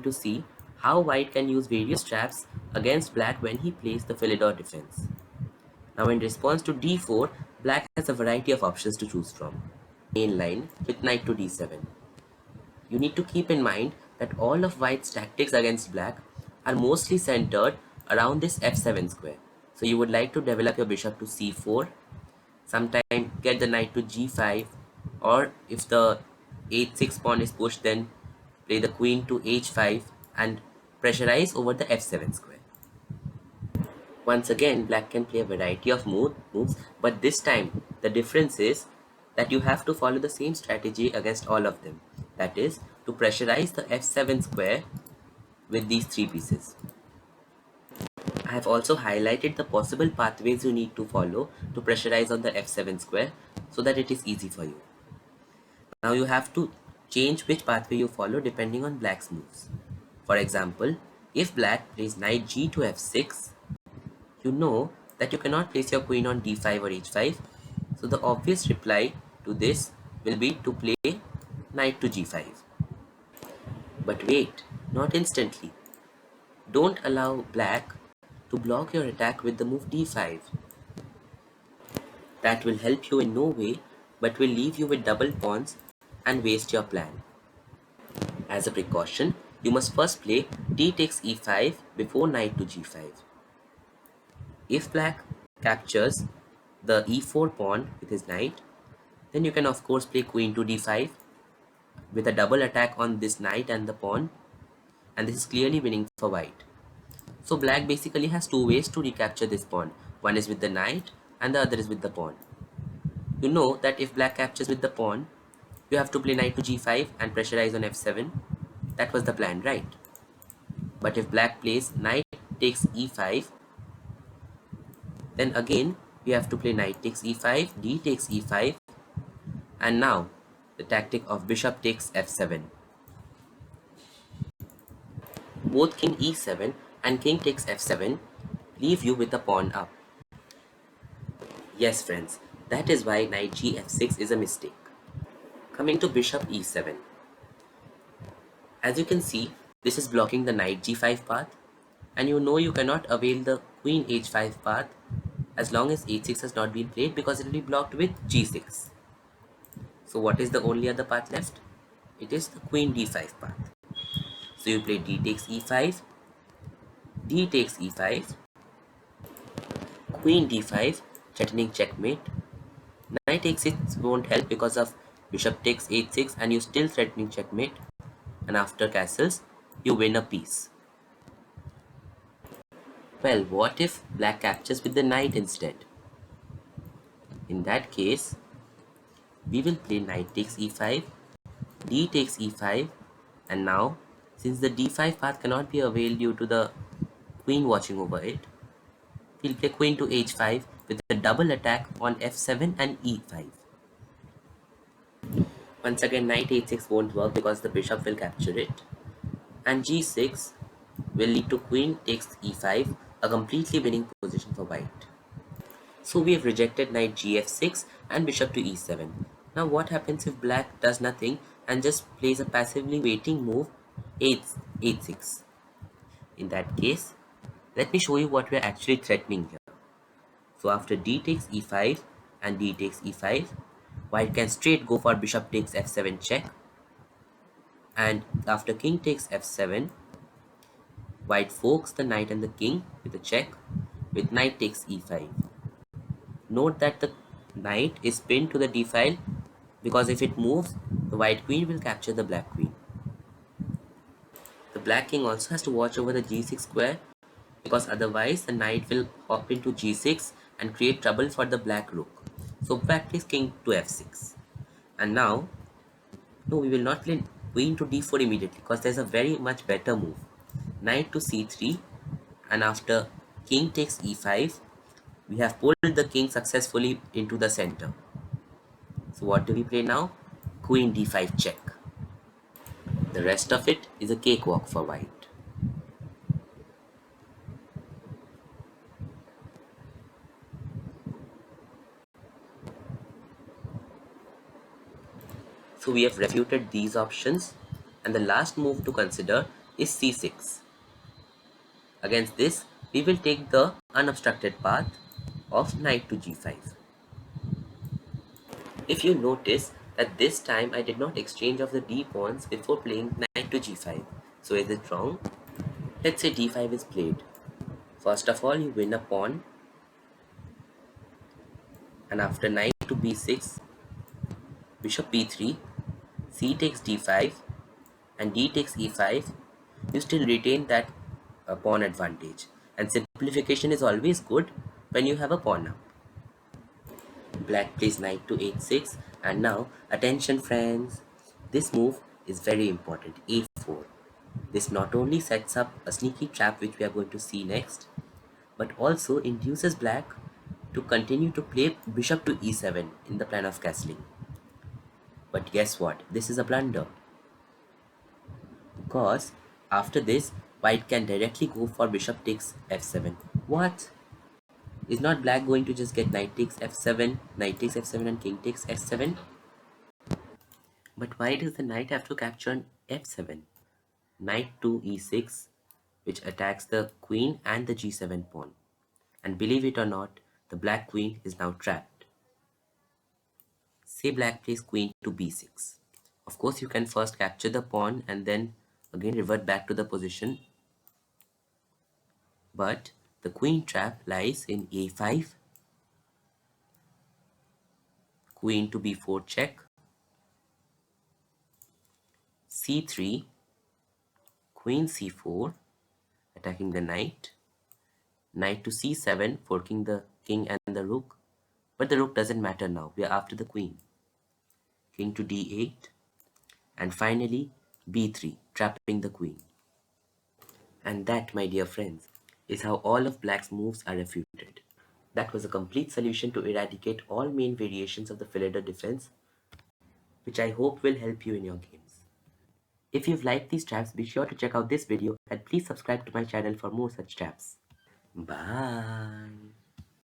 going to see how white can use various traps against black when he plays the Philidor defense. Now in response to d4, black has a variety of options to choose from. Main line with knight to d7. You need to keep in mind that all of white's tactics against black are mostly centered around this f7 square. So you would like to develop your bishop to c4, sometime get the knight to g5, or if the h6 pawn is pushed, then play the queen to h5 and pressurize over the f7 square. Once again, black can play a variety of moves, but this time the difference is that you have to follow the same strategy against all of them. That is, to pressurize the f7 square with these three pieces. I have also highlighted the possible pathways you need to follow to pressurize on the f7 square so that it is easy for you. Now you have to change which pathway you follow depending on black's moves. For example, if black plays knight g to f6, you know that you cannot place your queen on d5 or h5, so the obvious reply to this will be to play knight to g5. But wait, not instantly. Don't allow black to block your attack with the move d5. That will help you in no way, but will leave you with double pawns and waste your plan. As a precaution, you must first play d takes e5 before knight to g5. If black captures the e4 pawn with his knight, then you can of course play queen to d5 with a double attack on this knight and the pawn, and this is clearly winning for white. So black basically has two ways to recapture this pawn. One is with the knight and the other is with the pawn. You know that if black captures with the pawn, you have to play knight to g5 and pressurize on f7. That was the plan, right? But if black plays knight takes e5, then again we have to play knight takes e5, d takes e5, and now the tactic of bishop takes f7. Both king e7 and king takes f7 leave you with the pawn up. Yes friends, that is why knight g f6 is a mistake. Coming to bishop e7. As you can see, this is blocking the knight g5 path, and you know you cannot avail the queen h5 path as long as h6 has not been played because it will be blocked with g6. So what is the only other path left? It is the queen d5 path. So you play d takes e5, d takes e5, queen d5, threatening checkmate. Knight h6 won't help because of bishop takes h6 and you still threatening checkmate. And after castles, you win a piece. Well, what if black captures with the knight instead? In that case, we will play knight takes e5, d takes e5, and now, since the d5 path cannot be availed due to the queen watching over it, we'll play queen to h5 with a double attack on f7 and e5. Once again, knight h6 won't work because the bishop will capture it, and g6 will lead to queen takes e5, a completely winning position for white. So we have rejected knight gf6 and bishop to e7. Now what happens if black does nothing and just plays a passively waiting move h6? In that case, let me show you what we are actually threatening here. So after d takes e5 and d takes e5, white can straight go for bishop takes f7 check, and after king takes f7, white forks the knight and the king with a check with knight takes e5. Note that the knight is pinned to the d file because if it moves, the white queen will capture the black queen. The black king also has to watch over the g6 square because otherwise the knight will hop into g6 and create trouble for the black rook. So black plays king to f6. And now, no, we will not play queen to d4 immediately because there's a very much better move. Knight to c3, and after king takes e5, we have pulled the king successfully into the center. So what do we play now? Queen d5 check. The rest of it is a cakewalk for white. So we have refuted these options, and the last move to consider is c6. Against this, we will take the unobstructed path of knight to g5. If you notice that this time I did not exchange of the d pawns before playing knight to g5. So is it wrong? Let's say d5 is played. First of all, you win a pawn, and after knight to b6, bishop b3, c takes d5, and d takes e5, you still retain that pawn advantage. And simplification is always good when you have a pawn up. Black plays knight to h6, and now attention friends, this move is very important, a4. This not only sets up a sneaky trap which we are going to see next, but also induces black to continue to play bishop to e7 in the plan of castling. But guess what? This is a blunder, because after this, white can directly go for bishop takes f7. What? Is not black going to just get knight takes f7, knight takes f7 and king takes f7? But why does the knight have to capture on f7? Knight to e6, which attacks the queen and the g7 pawn. And believe it or not, the black queen is now trapped. Say black plays queen to b6. Of course, you can first capture the pawn and then again revert back to the position. But the queen trap lies in a5, queen to b4 check, c3, queen c4, attacking the knight, knight to c7, forking the king and the rook. But the rook doesn't matter now, we are after the queen. King to d8, and finally b3, trapping the queen. And that, my dear friends, is how all of black's moves are refuted. That was a complete solution to eradicate all main variations of the Philidor defense, which I hope will help you in your games. If you've liked these traps, be sure to check out this video and please subscribe to my channel for more such traps. Bye.